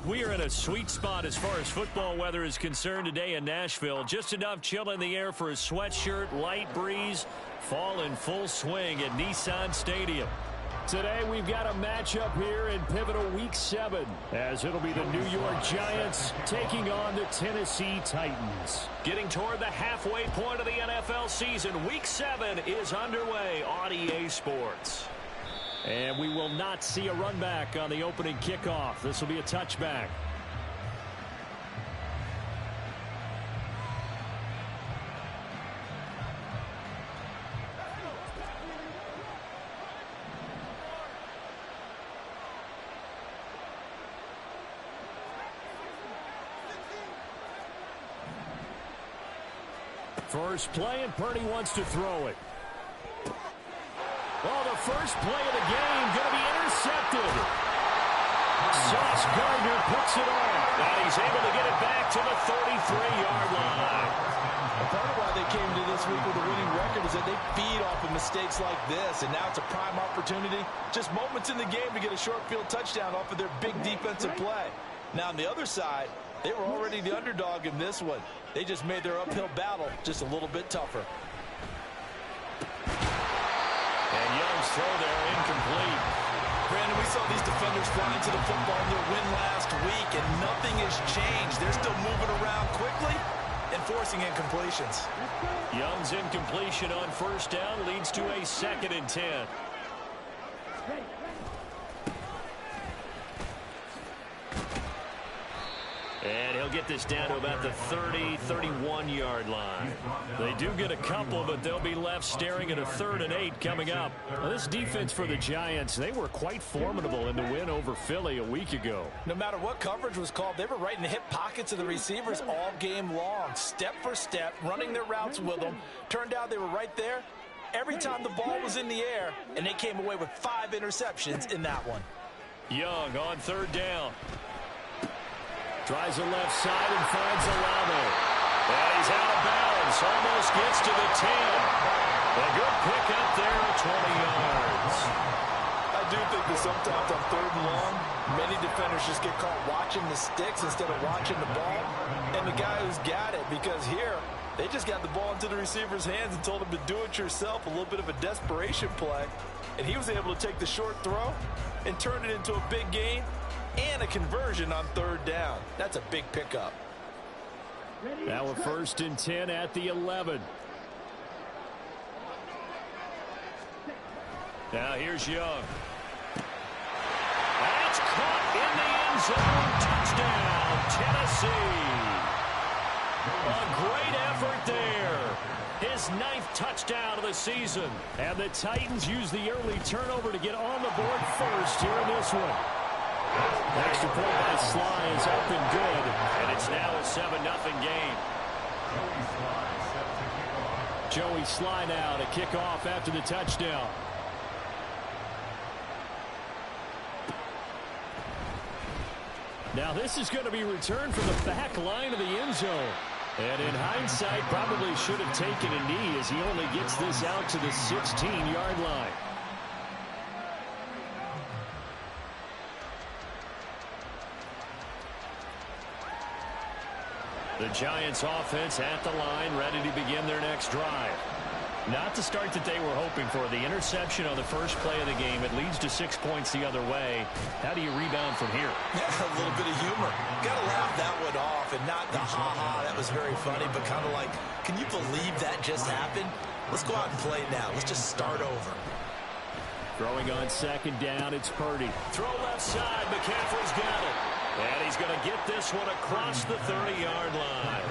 We are in a sweet spot as far as football weather is concerned today in Nashville. Just enough chill in the air for a sweatshirt, light breeze, fall in full swing at Nissan Stadium. Today we've got a matchup here in pivotal Week 7, as it'll be the New York Giants taking on the Tennessee Titans. Getting toward the halfway point of the NFL season, Week 7 is underway on EA Sports. And we will not see a run back on the opening kickoff. This will be a touchback. First play, and Purdy wants to throw it. Oh, the first play of the game going to be intercepted. Sauce Gardner picks it off. And he's able to get it back to the 33-yard line. A part of why they came to this week with a winning record is that they feed off of mistakes like this, and now it's a prime opportunity. Just moments in the game to get a short field touchdown off of their big defensive play. Now, on the other side, they were already the underdog in this one. They just made their uphill battle just a little bit tougher. And Young's throw there incomplete. Brandon, we saw these defenders fly into the football in their win last week, and nothing has changed. They're still moving around quickly and forcing incompletions. Young's incompletion on first down leads to a 2nd and 10. And he'll get this down to about the 30-31-yard line. They do get a couple, but they'll be left staring at a 3rd and 8 coming up. Well, this defense for the Giants, they were quite formidable in the win over Philly a week ago. No matter what coverage was called, they were right in the hip pockets of the receivers all game long, step for step, running their routes with them. Turned out they were right there every time the ball was in the air, and they came away with 5 interceptions in that one. Young on 3rd down. Tries the left side and finds Olave. And he's out of bounds. Almost gets to the 10. A good pick up there at 20 yards. I do think that sometimes on 3rd and long, many defenders just get caught watching the sticks instead of watching the ball. And the guy who's got it, because here, they just got the ball into the receiver's hands and told him to do it yourself, a little bit of a desperation play. And he was able to take the short throw and turn it into a big gain and a conversion on 3rd down. That's a big pickup. Now a 1st and 10 at the 11. Now here's Young. That's caught in the end zone. Touchdown, Tennessee. A great effort there. His 9th touchdown of the season. And the Titans use the early turnover to get on the board first here in this one. Extra point by Sly is up and good, and it's now a 7-0 game. Joey Sly now to kick off after the touchdown. Now this is going to be returned from the back line of the end zone. And in hindsight, probably should have taken a knee as he only gets this out to the 16-yard line. The Giants offense at the line, ready to begin their next drive. Not the start that they were hoping for. The interception on the first play of the game, it leads to 6 points the other way. How do you rebound from here? Yeah, a little bit of humor. Got to laugh that one off, and not the ha-ha, that was very funny, but kind of like, can you believe that just happened? Let's go out and play now. Let's just start over. Throwing on 2nd down, it's Purdy. Throw left side, McCaffrey's got it. And he's going to get this one across the 30-yard line.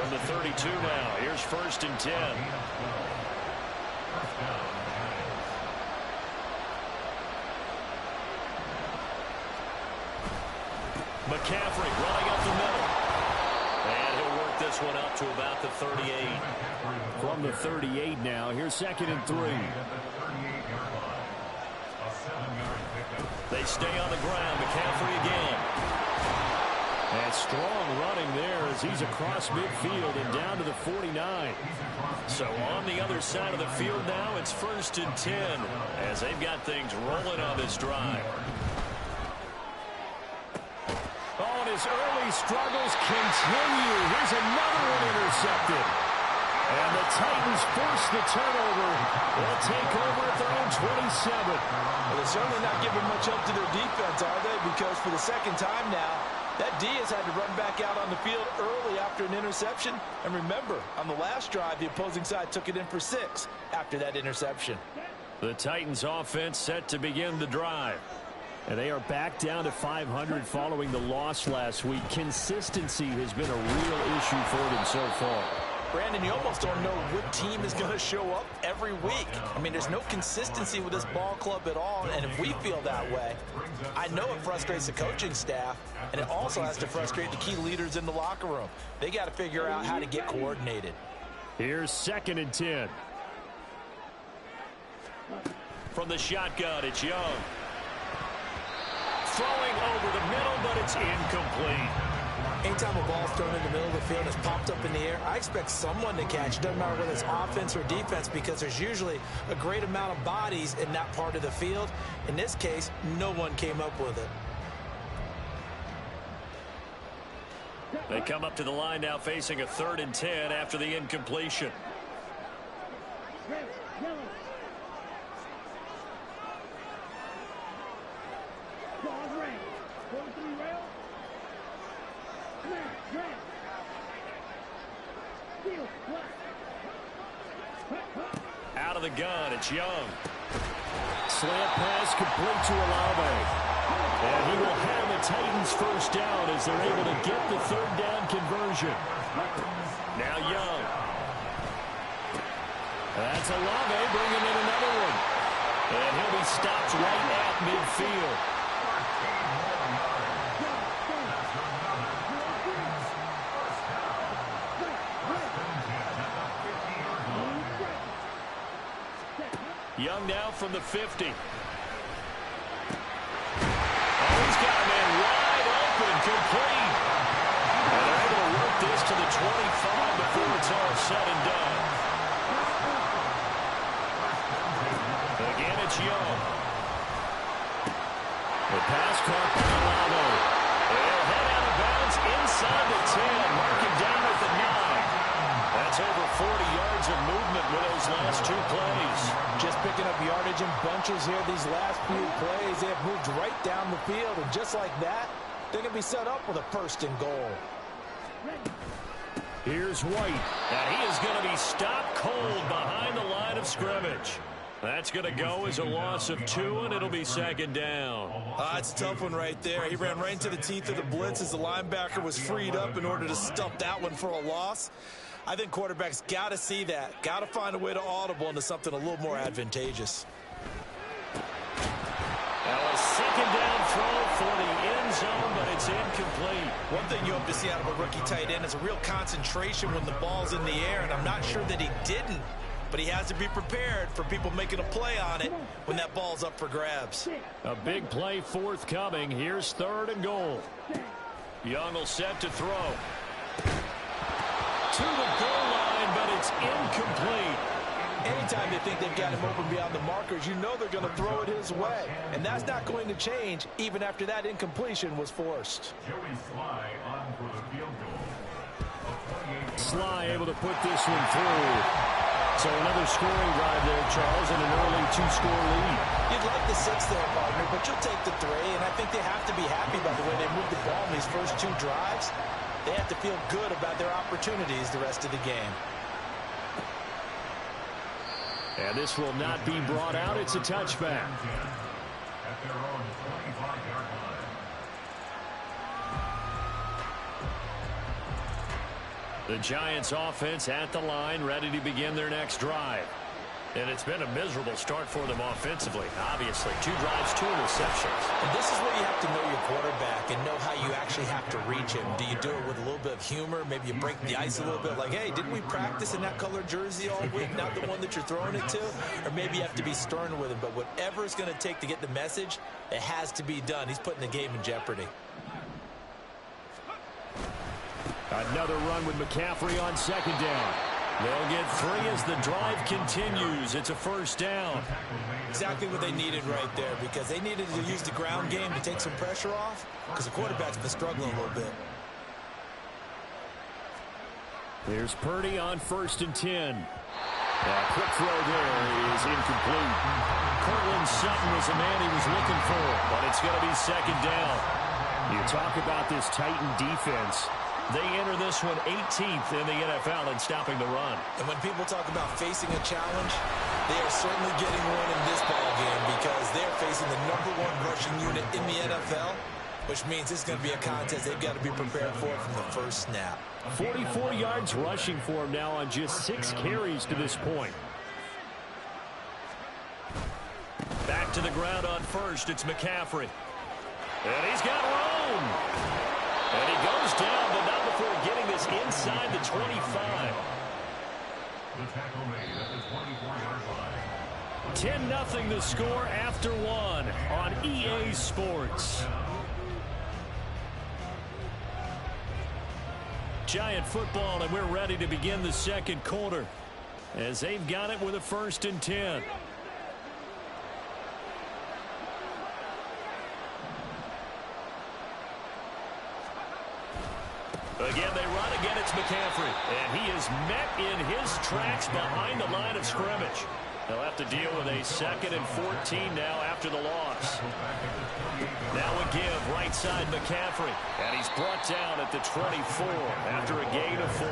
From the 32 now, here's 1st and 10. McCaffrey running up the middle. And he'll work this one up to about the 38. From the 38 now, here's 2nd and 3. They stay on the ground. McCaffrey again. And strong running there as he's across midfield and down to the 49. So on the other side of the field now, it's 1st and 10 as they've got things rolling on this drive. Oh, those early struggles continue. Here's another one intercepted. And the Titans force the turnover. They'll take over at their own 27. Well, they're certainly not giving much help to their defense, are they? Because for the second time now, that D has had to run back out on the field early after an interception. And remember, on the last drive, the opposing side took it in for 6 after that interception. The Titans offense set to begin the drive. And they are back down to 500 following the loss last week. Consistency has been a real issue for them so far. Brandon, you almost don't know what team is going to show up every week. I mean, there's no consistency with this ball club at all, and if we feel that way, I know it frustrates the coaching staff, and it also has to frustrate the key leaders in the locker room. They got to figure out how to get coordinated. Here's 2nd and 10. From the shotgun, it's Young. Throwing over the middle, but it's incomplete. Anytime a ball's thrown in the middle of the field and it's popped up in the air, I expect someone to catch. It doesn't matter whether it's offense or defense, because there's usually a great amount of bodies in that part of the field. In this case, no one came up with it. They come up to the line now facing a 3rd and 10 after the incompletion. Out of the gun, it's Young. Slant pass complete to Olave. And he will have the Titans first down as they're able to get the 3rd down conversion. Now Young. That's Olave bringing in another one. And he'll be stopped right at midfield. Young now from the 50. Oh, he's got him in wide open, complete. And they're able to work this to the 25 before it's all said and done. Again, it's Young. The pass caught by Olave. They'll head out of bounds inside the 10. Mark him down at the 9. That's over 40 yards of movement with those last 2 plays. Just picking up yardage in bunches here these last few plays. They have moved right down the field, and just like that, they're going to be set up with a 1st and goal. Here's White, and he is going to be stopped cold behind the line of scrimmage. That's going to go as a loss of 2, and it'll be 2nd down. It's a tough one right there. He ran right into the teeth of the blitz as the linebacker was freed up in order to stuff that one for a loss. I think quarterbacks got to see that, got to find a way to audible into something a little more advantageous. Now a 2nd down throw for the end zone, but it's incomplete. One thing you hope to see out of a rookie tight end is a real concentration when the ball's in the air, and I'm not sure that he didn't, but he has to be prepared for people making a play on it when that ball's up for grabs. A big play forthcoming. Here's 3rd and goal. Young will set to throw. To the goal line, but it's incomplete. Anytime they think they've got him open beyond the markers, you know they're going to throw it his way. And that's not going to change even after that incompletion was forced. Sly able to put this one through. So another scoring drive there, Charles, and an early 2-score lead. You'd like the 6 there, partner, but you'll take the 3. And I think they have to be happy by the way they moved the ball in these first 2 drives. They have to feel good about their opportunities the rest of the game. And this will not be brought out. It's a touchback. The Giants offense at the line, ready to begin their next drive. And it's been a miserable start for them offensively. Obviously, 2 drives, 2 interceptions. And this is where you have to know your quarterback and know how you actually have to reach him. Do you do it with a little bit of humor? Maybe you break the ice a little bit like, hey, didn't we practice in that colored jersey all week, not the one that you're throwing it to? Or maybe you have to be stern with him. But whatever it's going to take to get the message, it has to be done. He's putting the game in jeopardy. Another run with McCaffrey on 2nd down. They'll get 3 as the drive continues. It's a first down. Exactly what they needed right there, because they needed to use the ground game to take some pressure off, because the quarterback's been struggling a little bit. There's Purdy on 1st and 10. That quick throw there is incomplete. Cortland Sutton was the man he was looking for, but it's going to be 2nd down. You talk about this Titan defense. They enter this one 18th in the NFL in stopping the run. And when people talk about facing a challenge, they are certainly getting one in this ball game, because they're facing the #1 rushing unit in the NFL, which means it's going to be a contest they've got to be prepared for from the first snap. 44 yards rushing for him now on just 6 carries to this point. Back to the ground on 1st. It's McCaffrey. And he's got room. And he goes down, but not before getting this inside the 25. The tackle made at the 24-yard line. 10-0 the score after 1 on EA Sports. Giant football, and we're ready to begin the 2nd quarter as they've got it with a 1st and 10. Again, they run again. It's McCaffrey, and he is met in his tracks behind the line of scrimmage. They'll have to deal with a 2nd and 14 now after the loss. Now a give, right side McCaffrey, and he's brought down at the 24 after a gain of 4.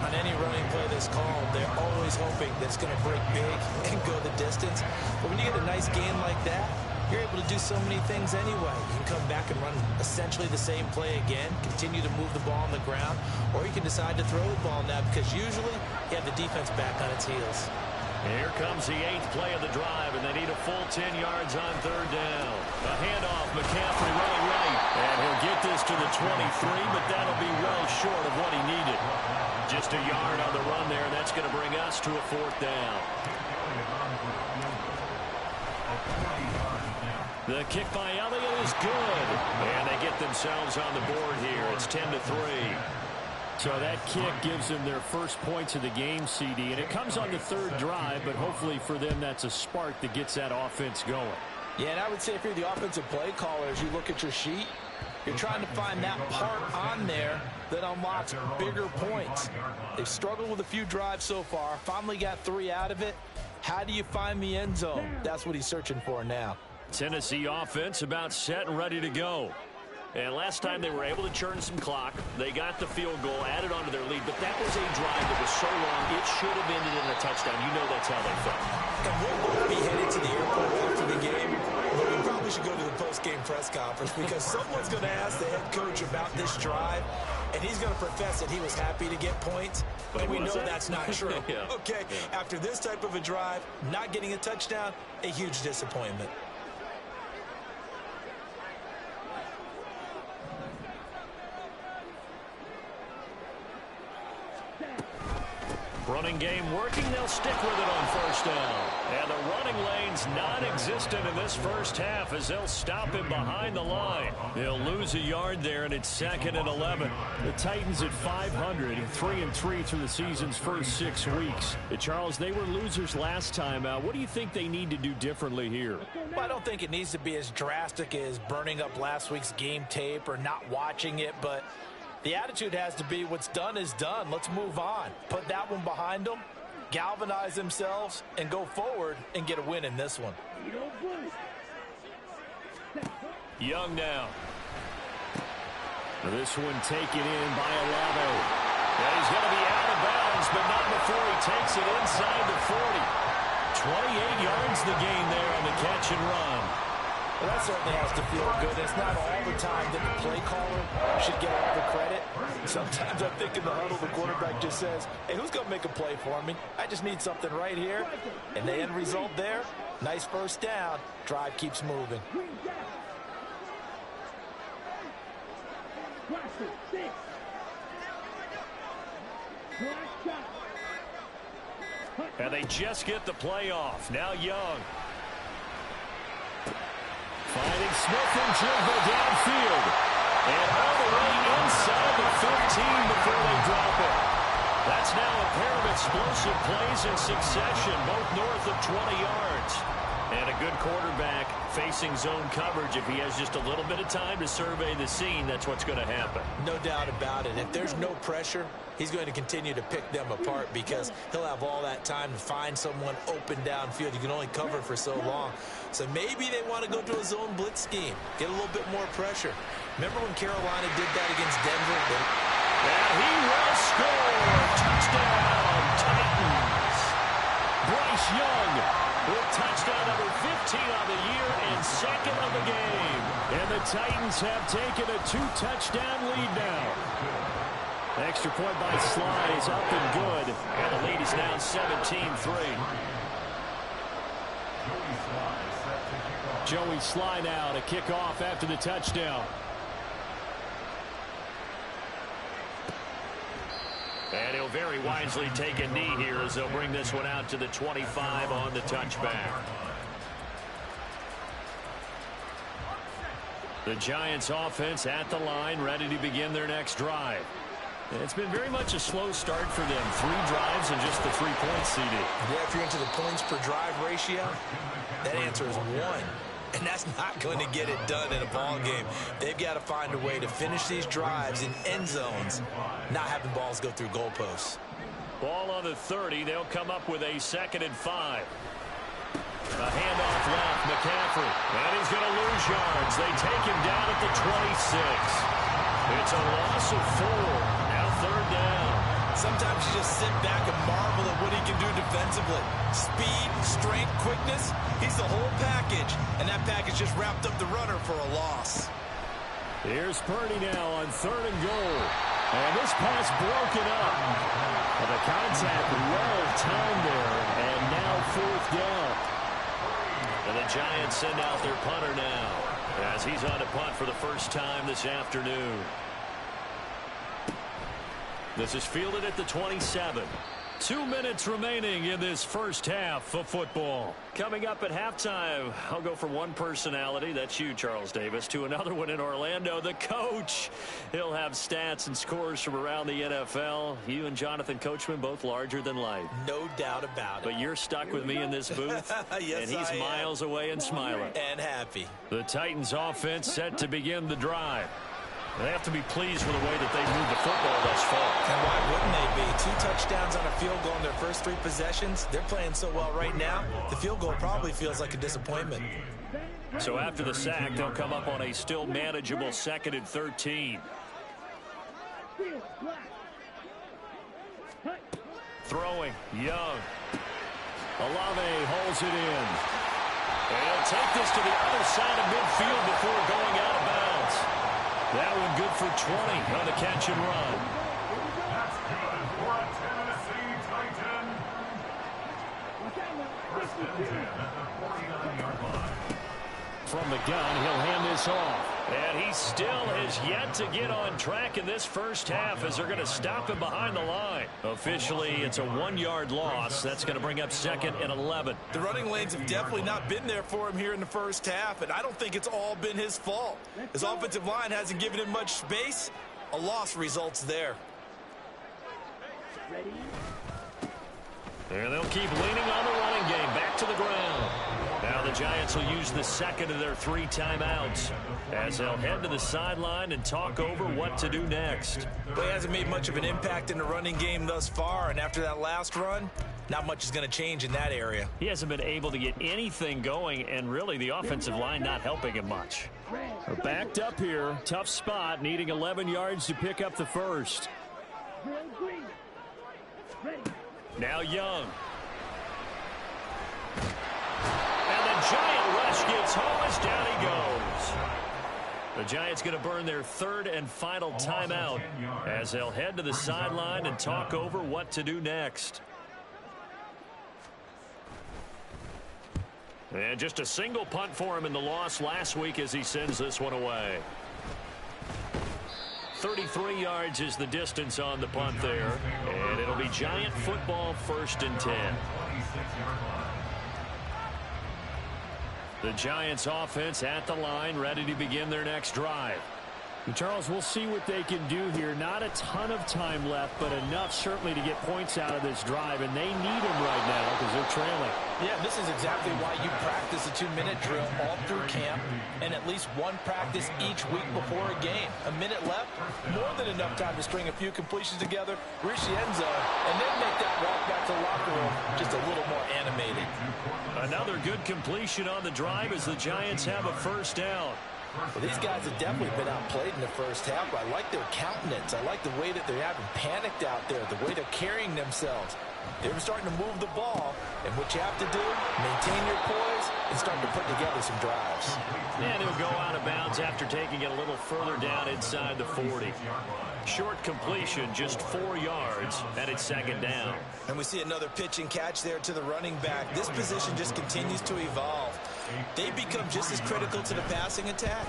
On any running play that's called, they're always hoping that it's going to break big and go the distance. But when you get a nice gain like that, you're able to do so many things anyway. You can come back and run essentially the same play again, continue to move the ball on the ground, or you can decide to throw the ball now, because usually you have the defense back on its heels. Here comes the 8th play of the drive, and they need a full 10 yards on 3rd down. A handoff, McCaffrey running right, and he'll get this to the 23, but that'll be well short of what he needed. Just a yard on the run there, and that's going to bring us to a 4th down. The kick by Elliott is good, and they get themselves on the board here. It's 10-3. So that kick gives them their first points of the game, CD, and it comes on the 3rd drive, but hopefully for them that's a spark that gets that offense going. Yeah, and I would say if you're the offensive play caller, as you look at your sheet, you're trying to find that part on there that unlocks bigger points. They've struggled with a few drives so far, finally got 3 out of it. How do you find the end zone? That's what he's searching for now. Tennessee offense about set and ready to go. And last time they were able to churn some clock. They got the field goal, added on to their lead, but that was a drive that was so long it should have ended in a touchdown. You know that's how they felt. And we'll both be headed to the airport after the game, but we probably should go to the post-game press conference, because someone's going to ask the head coach about this drive, and he's going to profess that he was happy to get points, but we know that's not true. Yeah. Okay, after this type of a drive, not getting a touchdown, a huge disappointment. Running game working. They'll stick with it on 1st down. And the running lane's non-existent in this first half as they'll stop him behind the line. They'll lose a yard there, and it's 2nd and 11. The Titans at 500, 3-3 through the season's first 6 weeks. Charles, they were losers last time out. What do you think they need to do differently here? Well, I don't think it needs to be as drastic as burning up last week's game tape or not watching it, but the attitude has to be what's done is done. Let's move on. Put that one behind them, galvanize themselves, and go forward and get a win in this one. Young now. This one taken in by Olave. And he's going to be out of bounds, but not before he takes it inside the 40. 28 yards the gain there on the catch and run. Well, that certainly has to feel good. It's not all the time that the play caller should get all the credit. Sometimes I think in the huddle, the quarterback just says, hey, who's going to make a play for me? I just need something right here. And the end result there, nice first down. Drive keeps moving. And they just get the play off. Now Young. Finding Smith and Jigba downfield. And all the way inside the 15 before they drop it. That's now a pair of explosive plays in succession, both north of 20 yards. And a good quarterback facing zone coverage. If he has just a little bit of time to survey the scene, that's what's going to happen. No doubt about it. If there's no pressure, he's going to continue to pick them apart because he'll have all that time to find someone open downfield. You can only cover for so long. So maybe they want to go to a zone blitz scheme, get a little bit more pressure. Remember when Carolina did that against Denver? And he will score. Touchdown, Titans. Bryce Young with touchdown number 15 on the year and second of the game. And the Titans have taken a 2-touchdown lead now. Extra point by Sly is up and good. And the lead is now 17-3. Joey Sly now to kick off after the touchdown. And he'll very wisely take a knee here as they'll bring this one out to the 25 on the touchback. The Giants offense at the line, ready to begin their next drive. It's been very much a slow start for them. 3 drives and just the 3 points, CD. Yeah, if you're into the points per drive ratio, that answer is 1. And that's not going to get it done in a ball game. They've got to find a way to finish these drives in end zones, not having balls go through goalposts. Ball on the 30. They'll come up with a 2nd and 5. A handoff left, McCaffrey. And he's going to lose yards. They take him down at the 26. It's a loss of 4. Now 3rd down. Sometimes you just sit back and marvel at what he can do defensively. Speed, strength, quickness, he's the whole package. And that package just wrapped up the runner for a loss. Here's Purdy now on 3rd and goal. And this pass broken up. And the contact well timed there. And now 4th down. And the Giants send out their punter now as he's on to punt for the first time this afternoon. This is fielded at the 27. 2 minutes remaining in this first half of football. Coming up at halftime, I'll go from one personality, that's you, Charles Davis, to another one in Orlando, the coach. He'll have stats and scores from around the NFL. You and Jonathan Coachman, both larger than life. No doubt about it. But you're stuck with me in this booth, yes, and he's miles away and smiling. And happy. The Titans offense set to begin the drive. They have to be pleased with the way that they've moved the football thus far. And why wouldn't they be? 2 touchdowns on a field goal in their first 3 possessions. They're playing so well right now, the field goal probably feels like a disappointment. So after the sack, they'll come up on a still manageable 2nd and 13. Throwing, Young. Olave holds it in. And he'll take this to the other side of midfield before going out of bounds. That one good for 20 on the catch and run. That's good for a Tennessee Titan. First and 10 at the 49-yard line. From the gun, he'll hand this off. And he still has yet to get on track in this first half as they're going to stop him behind the line. Officially, it's a 1-yard loss. That's going to bring up 2nd and 11. The running lanes have definitely not been there for him here in the first half, and I don't think it's all been his fault. His offensive line hasn't given him much space. A loss results there. And they'll keep leaning on the running game. Back to the ground. Now the Giants will use the 2nd of their 3 timeouts as they'll head to the sideline and talk over what to do next. Well, he hasn't made much of an impact in the running game thus far, and after that last run, not much is going to change in that area. He hasn't been able to get anything going, and really the offensive line not helping him much. We're backed up here. Tough spot, needing 11 yards to pick up the first. Now Young. And the Giant rush gets home as down he goes. The Giants going to burn their 3rd and final timeout as they'll head to the sideline and talk over what to do next. And just a single punt for him in the loss last week as he sends this one away. 33 yards is the distance on the punt there. And it'll be Giant football, 1st and 10. The Giants offense at the line, ready to begin their next drive. And Charles, we'll see what they can do here. Not a ton of time left, but enough certainly to get points out of this drive, and they need them right now because they're trailing. Yeah, this is exactly why you practice a 2-minute drill all through camp and at least one practice each week before a game. A minute left, more than enough time to string a few completions together, reach the end zone, and then make that walk back to the locker room just a little more animated. Another good completion on the drive as the Giants have a first down. Well, these guys have definitely been outplayed in the first half. I like their countenance. I like the way that they're having panicked out there, the way they're carrying themselves. They're starting to move the ball, and what you have to do, maintain your poise and start to put together some drives. And he'll go out of bounds after taking it a little further down inside the 40. Short completion, just 4 yards, and it's second down. And we see another pitch and catch there to the running back. This position just continues to evolve. They become just as critical to the passing attack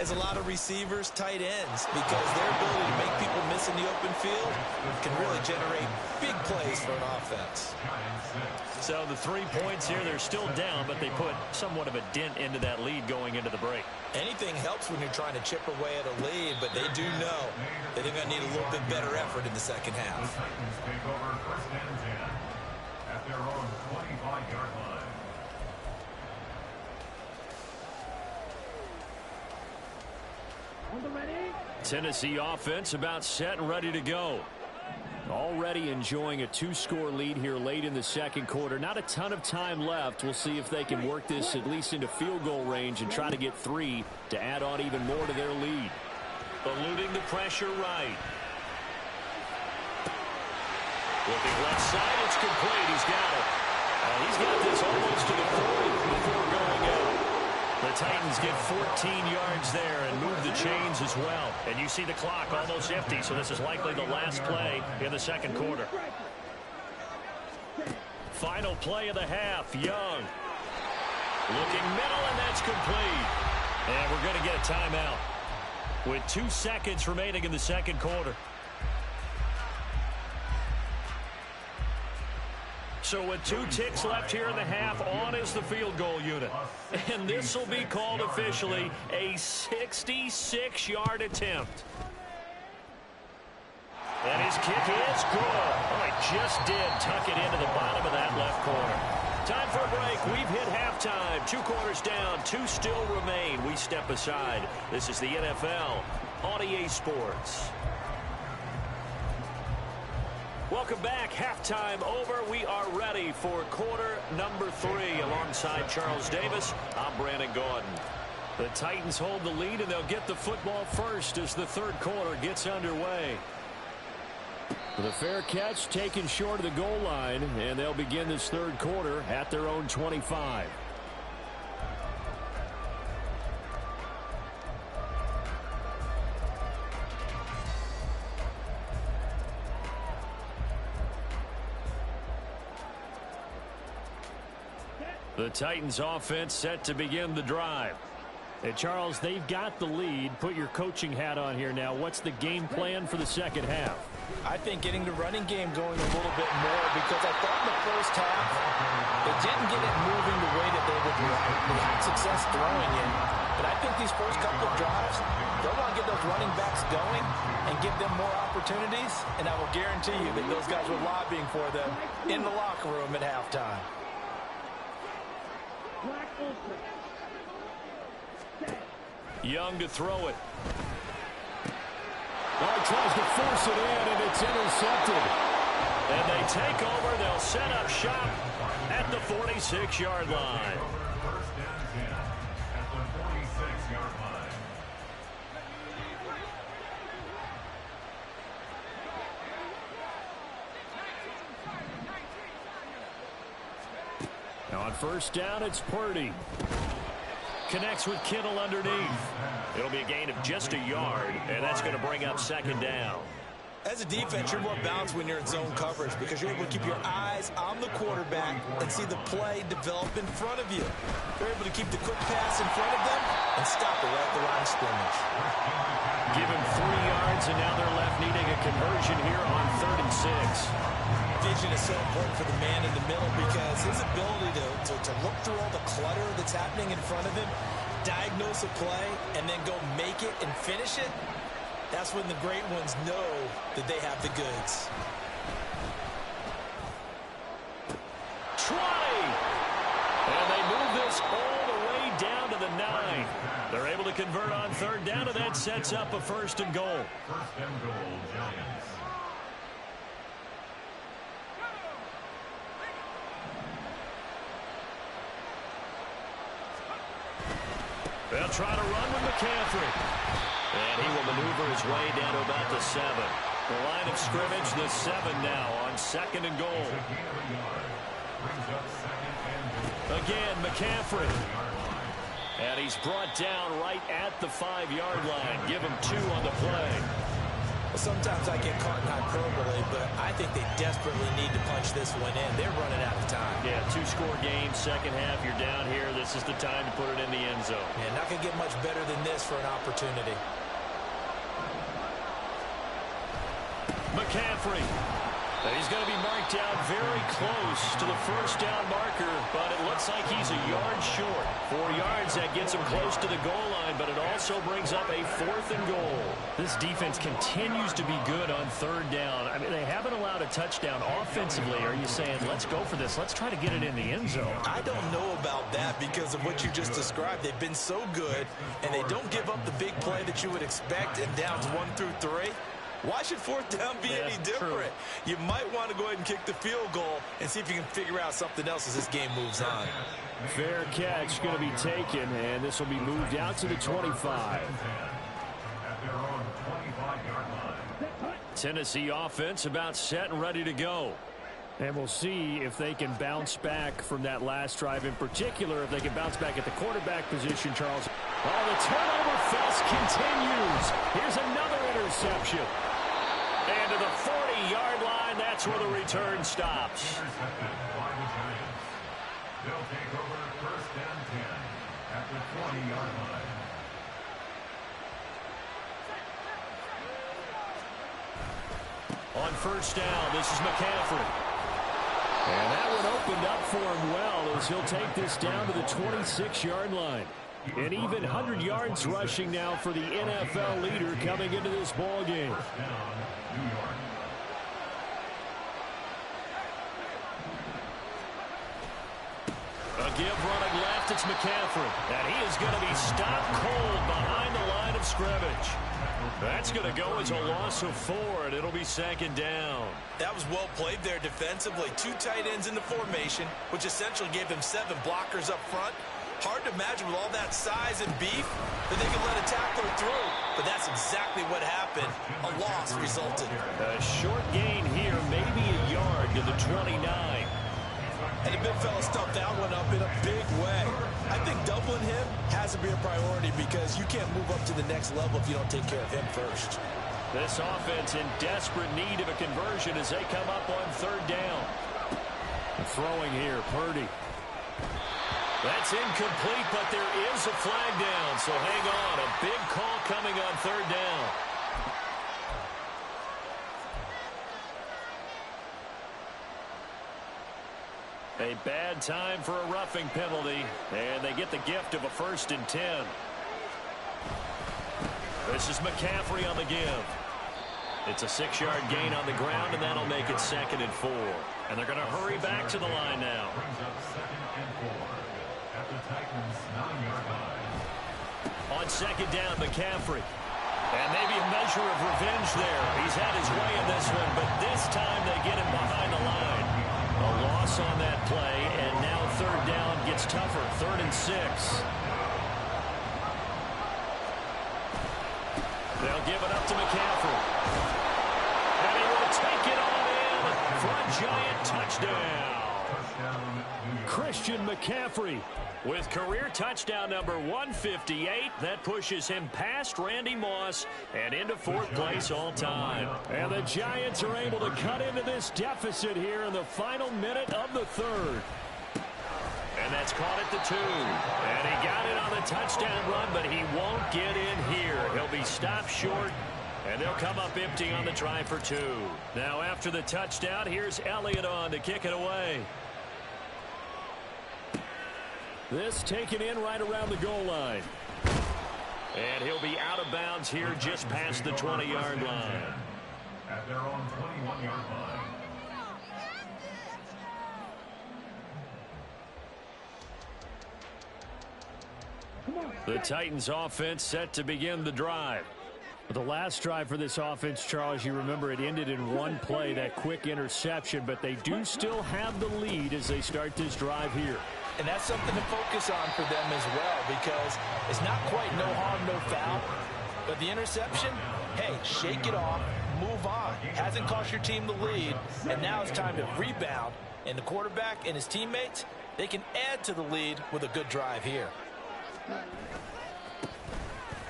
as a lot of receivers, tight ends, because their ability to make people miss in the open field can really generate big plays for an offense. So the 3 points here, they're still down, but they put somewhat of a dent into that lead going into the break. Anything helps when you're trying to chip away at a lead, but they do know that they're going to need a little bit better effort in the second half. The Titans take over first and 10 at their own 25-yard line. Tennessee offense about set and ready to go. Already enjoying a 2-score lead here late in the second quarter. Not a ton of time left. We'll see if they can work this at least into field goal range and try to get 3 to add on even more to their lead. Eluding the pressure right. Looking left side, it's complete. He's got it. He's got this almost to the 40 before going out. The Titans get 14 yards there and move the chains as well. And you see the clock almost empty, so this is likely the last play in the second quarter. Final play of the half, Young. Looking middle, and that's complete. And we're going to get a timeout with 2 seconds remaining in the second quarter. So with 2 ticks left here in the half, on is the field goal unit. And this will be called officially a 66-yard attempt. And his kick is good. Oh, he just did tuck it into the bottom of that left corner. Time for a break. We've hit halftime. 2 quarters down, 2 still remain. We step aside. This is the NFL on EA Sports. Welcome back. Halftime over. We are ready for quarter number 3. Alongside Charles Davis, I'm Brandon Gordon. The Titans hold the lead, and they'll get the football first as the third quarter gets underway. The fair catch taken short of the goal line, and they'll begin this third quarter at their own 25. The Titans offense set to begin the drive. Hey, Charles, they've got the lead. Put your coaching hat on here now. What's the game plan for the second half? I think getting the running game going a little bit more, because I thought in the first half they didn't get it moving the way that they would like. They had success throwing it, but I think these first couple of drives, they'll want to get those running backs going and give them more opportunities, and I will guarantee you that those guys were lobbying for them in the locker room at halftime. Young to throw it. Oh, he tries to force it in, and it's intercepted. And they take over. They'll set up shop at the 46-yard line. First and 10 at the 46-yard line. Now on first down, it's Purdy. Connects with Kittle underneath. It'll be a gain of just a yard, and that's going to bring up second down. As a defense, you're more balanced when you're in zone coverage because you're able to keep your eyes on the quarterback and see the play develop in front of you. You're able to keep the quick pass in front of them and stop it right at the line of scrimmage. Give him 3 yards, and now they're left needing a conversion here on 3rd and 6. Vision is so important for the man in the middle because his ability to look through all the clutter that's happening in front of him diagnose a play and then go make it and finish it, that's when the great ones know that they have the goods. 20! And they move this all the way down to the 9. They're able to convert on third down, and that sets up a 1st and goal. 1st and goal, Giants. They'll try to run with McCaffrey. And he will maneuver his way down to about the 7. The line of scrimmage, the 7 now on 2nd and goal. Again, McCaffrey. And he's brought down right at the 5-yard line. Give him 2 on the play. Well, sometimes I get caught in hyperbole, but I think they desperately need to punch this one in. They're running out of time. Yeah, 2-score game, second half, you're down here. This is the time to put it in the end zone. Yeah, not going to get much better than this for an opportunity. McCaffrey. And he's going to be marked down very close to the 1st down marker, but it looks like he's a yard short. 4 yards, that gets him close to the goal line, but it also brings up a 4th and goal. This defense continues to be good on 3rd down. I mean, they haven't allowed a touchdown offensively. Are you saying, let's go for this, let's try to get it in the end zone? I don't know about that because of what you just described. They've been so good, and they don't give up the big play that you would expect in downs 1 through 3. Why should 4th down be any different? True. You might want to go ahead and kick the field goal and see if you can figure out something else as this game moves on. Fair catch going to be taken, and this will be moved out to the 25. Tennessee offense about set and ready to go. And we'll see if they can bounce back from that last drive in particular, if they can bounce back at the quarterback position, Charles. Oh, the turnover fest continues. Here's another interception. And to the 40-yard line, that's where the return stops. Intercepted by the Giants. They'll take over 1st and 10 at the 20-yard line. On 1st down, this is McCaffrey. And that one opened up for him well as he'll take this down to the 26-yard line. An even 100 yards rushing now for the NFL leader coming into this ball game. A give running left, it's McCaffrey. And he is going to be stopped cold behind the line of scrimmage. That's going to go as a loss of 4, and it'll be 2nd down. That was well played there defensively. 2 tight ends in the formation, which essentially gave them 7 blockers up front. Hard to imagine with all that size and beef that they could let a tackler through. But that's exactly what happened. A loss resulted. A short gain here, maybe a yard to the 29. And the big fella stuffed that one up in a big way. I think doubling him has to be a priority because you can't move up to the next level if you don't take care of him first. This offense in desperate need of a conversion as they come up on 3rd down. Throwing here, Purdy. That's incomplete, but there is a flag down, so hang on. A big call coming on 3rd down. A bad time for a roughing penalty, and they get the gift of a 1st and 10. This is McCaffrey on the give. It's a 6-yard gain on the ground, and that'll make it 2nd and 4. And they're going to hurry back to the line now. Brings up 2nd and 4 at the Titans' 9-yard line. On 2nd down, McCaffrey. And maybe a measure of revenge there. He's had his way in this one, but this time they get him behind the line. A loss on that play, and now 3rd down gets tougher. 3rd and 6. They'll give it up to McCaffrey. And he will take it on in for a Giant touchdown. Christian McCaffrey with career touchdown number 158. That pushes him past Randy Moss and into 4th place all time. And the Giants are able to cut into this deficit here in the final minute of the 3rd. And that's caught at the 2. And he got it on the touchdown run, but he won't get in here. He'll be stopped short, and they'll come up empty on the try for 2. Now after the touchdown, here's Elliott on to kick it away. This taken in right around the goal line. And he'll be out of bounds here just past the 20-yard line. At their own 21-yard line. The Titans offense set to begin the drive. The last drive for this offense, Charles, you remember it ended in one play, that quick interception, but they do still have the lead as they start this drive here. And that's something to focus on for them as well, because it's not quite no harm, no foul. But the interception, hey, shake it off, move on. Hasn't cost your team the lead, and now it's time to rebound. And the quarterback and his teammates, they can add to the lead with a good drive here.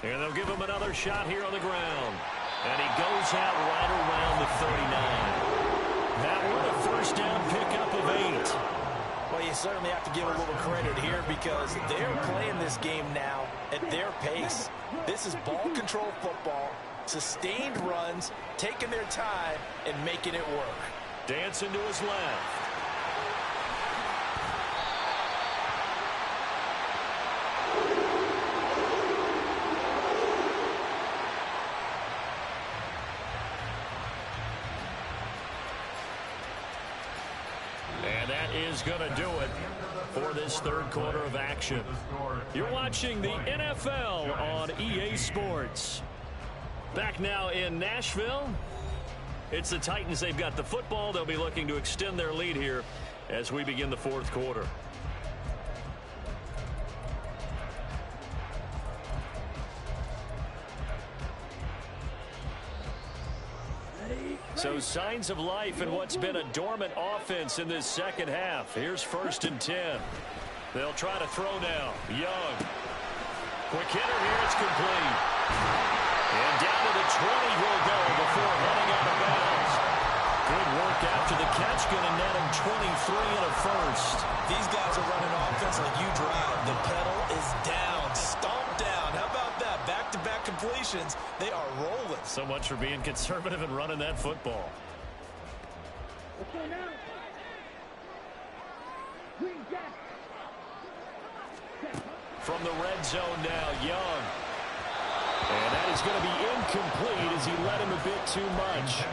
And they'll give him another shot here on the ground. And he goes out right around the 39. That one a first down pickup of 8. Well, you certainly have to give a little credit here because they're playing this game now at their pace. This is ball control football, sustained runs, taking their time, and making it work. Dancing to his left. And that is going to do it for this third quarter of action. You're watching the NFL on EA Sports. Back now in Nashville. It's the Titans. They've got the football. They'll be looking to extend their lead here as we begin the fourth quarter. So signs of life in what's been a dormant offense in this second half. Here's 1st and 10. They'll try to throw now. Young. Quick hitter here. It's complete. And down to the 20 will go before running out of bounds. Good work after the catch. Going to net him 23 and a first. These guys are running offense like you drive. The pedal is down. Stomp down. How about that? Back-to-back completions. They are rolling. So much for being conservative and running that football. From the red zone now, Young. And that is going to be incomplete as he led him a bit too much.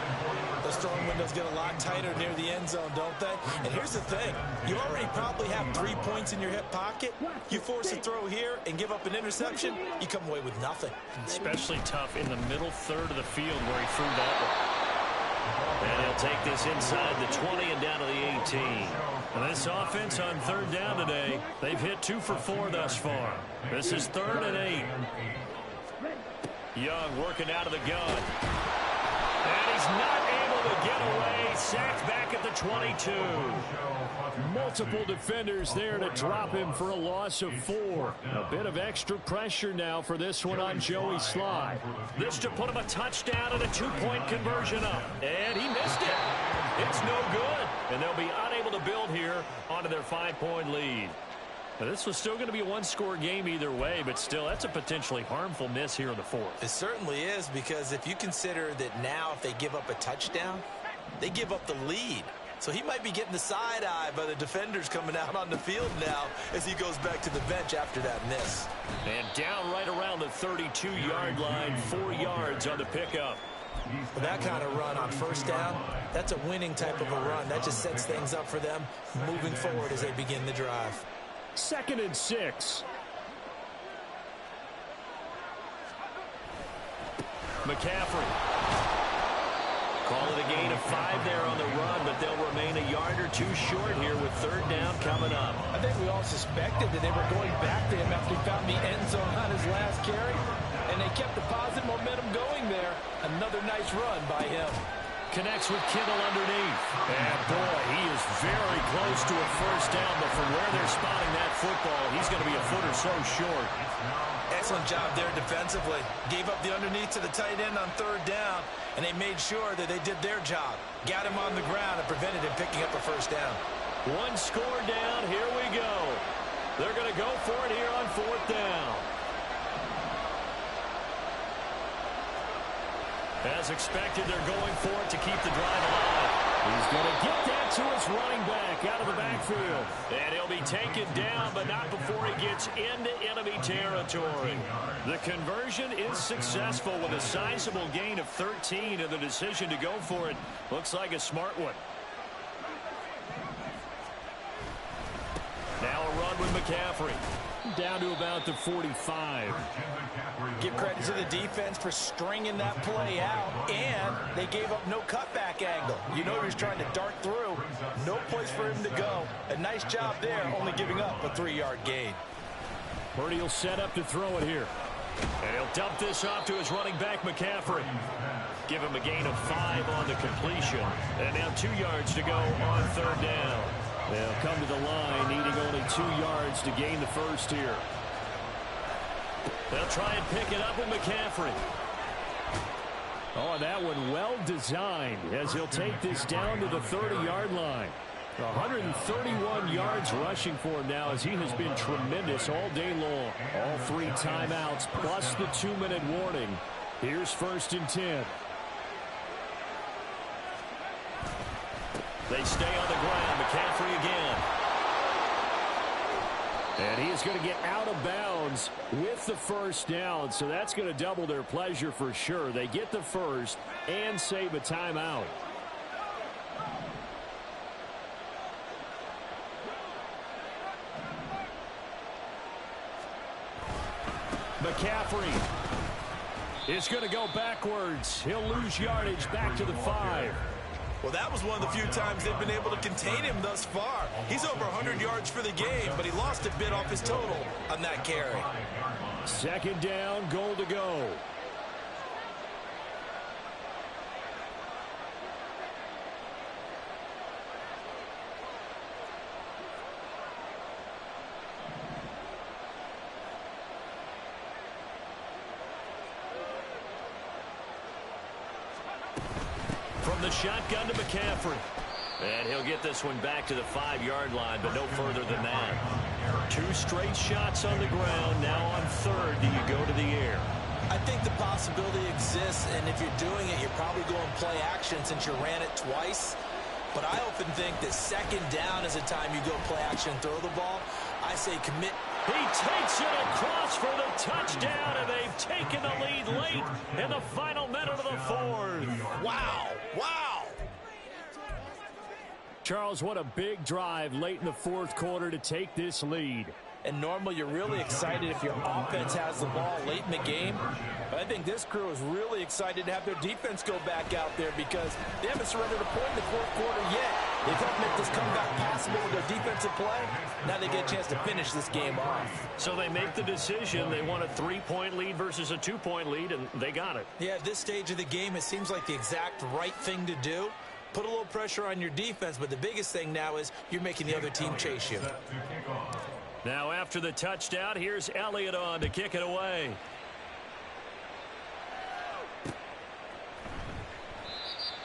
Those throwing windows get a lot tighter near the end zone, don't they? And here's the thing. You already probably have 3 points in your hip pocket. You force a throw here and give up an interception, you come away with nothing. Especially tough in the middle third of the field where he threw that one. And he'll take this inside the 20 and down to the 18. And this offense on third down today, they've hit 2 for 4 thus far. This is 3rd and 8. Young working out of the gun. And he's not able to get away. Sacked back at the 22. Multiple defenders there to drop him for a loss of 4. A bit of extra pressure now for this one on Joey Sly. This to put him a touchdown and a 2-point conversion up. And he missed it. It's no good. And they'll be unable to build here onto their 5-point lead. Now, this was still going to be a 1-score game either way, but still, that's a potentially harmful miss here in the 4th. It certainly is, because if you consider that now if they give up a touchdown, they give up the lead. So he might be getting the side eye by the defenders coming out on the field now as he goes back to the bench after that miss. And down right around the 32-yard line, 4 yards on the pickup. With that kind of run on first down, that's a winning type of a run. That just sets things up for them moving forward as they begin the drive. 2nd and 6. McCaffrey. Call it a gain of 5 there on the run, but they'll remain a yard or 2 short here with 3rd down coming up. I think we all suspected that they were going back to him after he found the end zone on his last carry, and they kept the positive momentum going there. Another nice run by him. Connects with Kittle underneath. And boy, he is very close to a first down, but from where they're spotting that football, he's going to be a foot or so short. Excellent job there defensively. Gave up the underneath to the tight end on 3rd down, and they made sure that they did their job. Got him on the ground and prevented him picking up a first down. 1 score down. Here we go. They're going to go for it here on 4th down. As expected, they're going for it to keep the drive alive. He's going to get that to his running back out of the backfield. And he'll be taken down, but not before he gets into enemy territory. The conversion is successful with a sizable gain of 13, and the decision to go for it looks like a smart one. Now a run with McCaffrey. Down to about the 45. Give credit to the defense for stringing that play out, and they gave up no cutback angle. You know he was trying to dart through. No place for him to go. A nice job there, only giving up a 3-yard gain. Purdy will set up to throw it here. And he'll dump this off to his running back, McCaffrey. Give him a gain of 5 on the completion. And now 2 yards to go on 3rd down. They'll come to the line, needing only 2 yards to gain the first here. They'll try and pick it up with McCaffrey. Oh, that one well designed as he'll take this down to the 30-yard line. 131 yards rushing for him now as he has been tremendous all day long. All 3 timeouts plus the 2-minute warning. Here's 1st and 10. They stay on the ground. McCaffrey again. And he is going to get out of bounds with the 1st down, so that's going to double their pleasure for sure. They get the 1st and save a timeout. McCaffrey is going to go backwards. He'll lose yardage back to the 5. Well, that was one of the few times they've been able to contain him thus far. He's over 100 yards for the game, but he lost a bit off his total on that carry. 2nd down, goal to go. From the shotgun to McCaffrey. And he'll get this one back to the 5-yard line, but no further than that. 2 straight shots on the ground. Now on 3rd, do you go to the air? I think the possibility exists, and if you're doing it, you're probably going play action since you ran it twice. But I often think that 2nd down is a time you go play action and throw the ball. I say commit. He takes it across for the touchdown, and they've taken the lead late in the final minute of the 4th. Wow. Wow. Charles, what a big drive late in the 4th quarter to take this lead. And normally you're really excited if your offense has the ball late in the game. But I think this crew is really excited to have their defense go back out there because they haven't surrendered a point in the 4th quarter yet. They've helped make this comeback possible with their defensive play. Now they get a chance to finish this game off. So they make the decision. They want a 3-point lead versus a 2-point lead, and they got it. Yeah, at this stage of the game, it seems like the exact right thing to do. Put a little pressure on your defense, but the biggest thing now is you're making the other team chase you. Now after the touchdown, here's Elliott on to kick it away.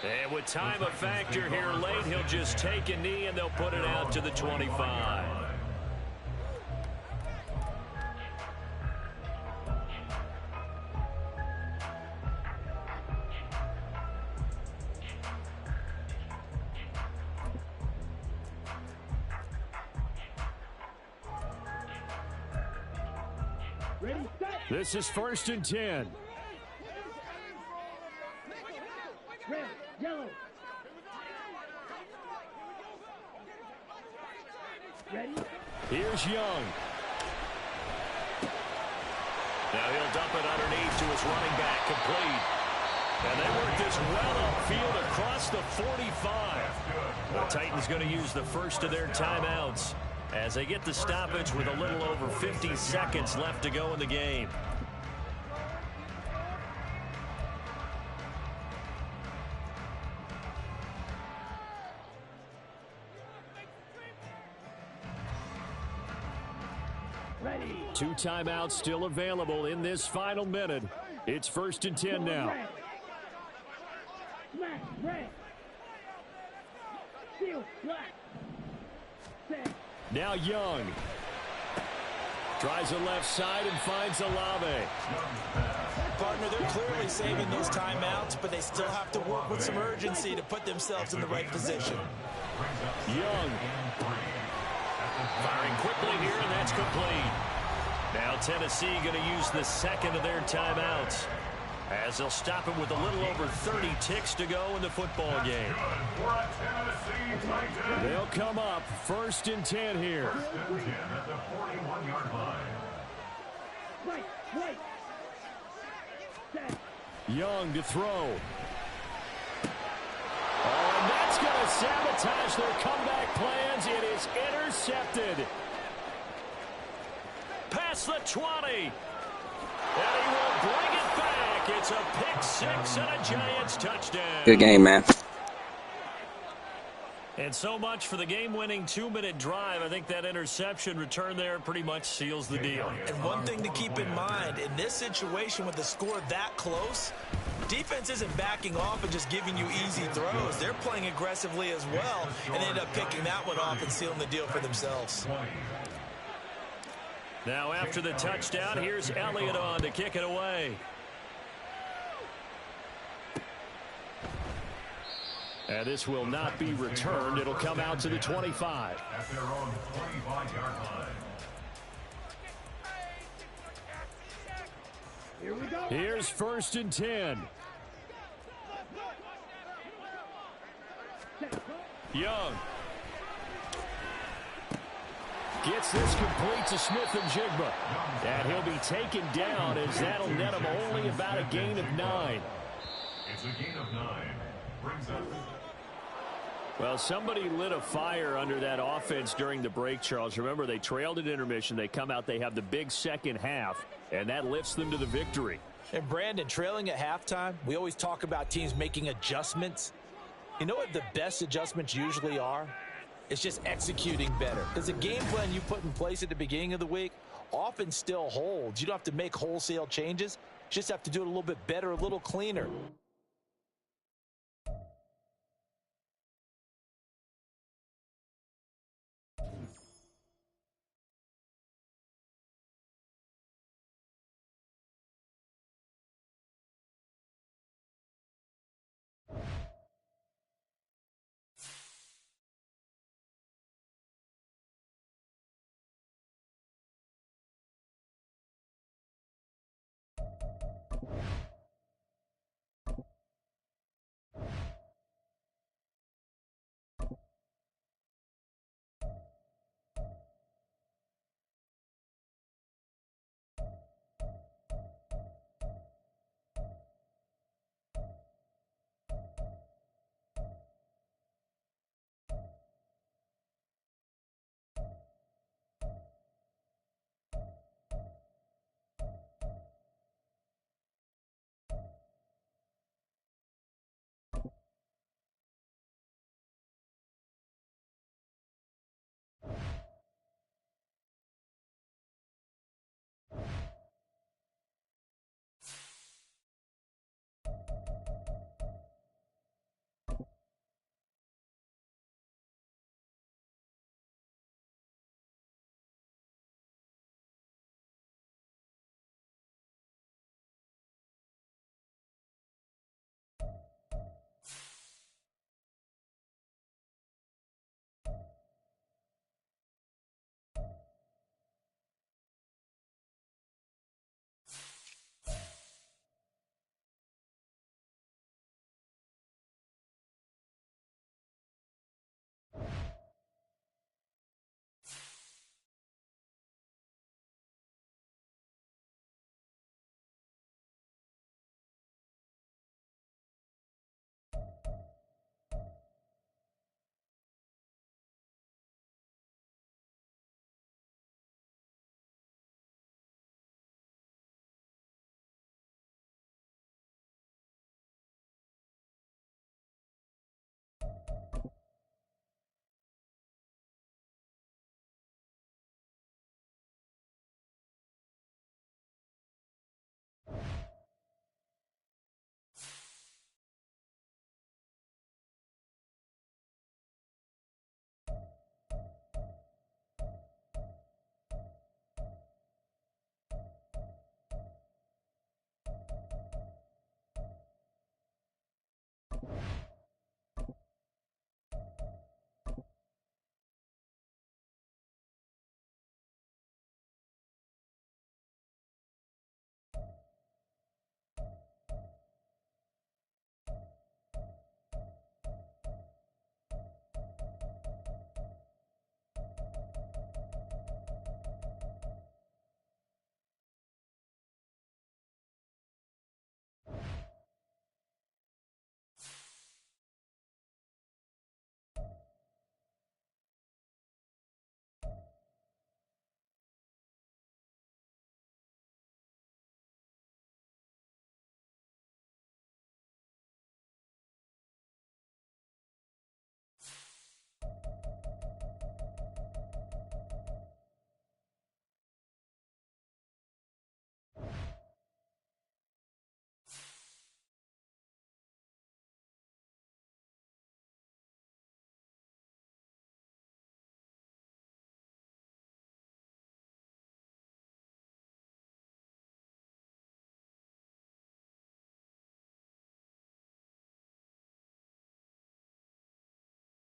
And with time a factor here late, he'll just take a knee and they'll put it out to the 25. This is 1st and 10. Red, yellow. Ready? Here's Young. Now he'll dump it underneath to his running back, complete. And they work this well upfield across the 45. The Titans going to use the first of their timeouts as they get the stoppage with a little over 50 seconds left to go in the game. Ready. 2 timeouts still available in this final minute. It's 1st and 10 now. Red. Smash, red. Steel, black. Set. Now Young. Tries the left side and finds Olave. Partner, they're clearly saving those timeouts, but they still have to work with some urgency to put themselves in the right position. Young. Firing quickly here, and that's complete. Now Tennessee going to use the second of their timeouts, as they'll stop it with a little over 30 ticks to go in the football game. They'll come up 1st and 10 here. First and 10 at the 41-yard line. Right. Set. Young to throw. Oh, and that's going to sabotage their comeback plans. It is intercepted. Past the 20. And he will bring it back. It's a pick six and a Giants touchdown. Good game, man. And so much for the game-winning 2-minute drive. I think that interception return there pretty much seals the deal. And one thing to keep in mind, in this situation with the score that close, defense isn't backing off and just giving you easy throws. They're playing aggressively as well, and they end up picking that one off and sealing the deal for themselves. Now after the touchdown, here's Elliott on to kick it away. And this will not be returned. It'll come out to the 25. At their own 25-yard line. Here we go. Here's 1st and 10. Young. Gets this complete to Smith-Njigba. And he'll be taken down as that'll net him only about a gain of 9. It's a gain of 9. Brings up. Well, somebody lit a fire under that offense during the break, Charles. Remember, they trailed at intermission. They come out, they have the big second half, and that lifts them to the victory. And Brandon, trailing at halftime, we always talk about teams making adjustments. You know what the best adjustments usually are? It's just executing better. Because the game plan you put in place at the beginning of the week often still holds. You don't have to make wholesale changes. You just have to do it a little bit better, a little cleaner.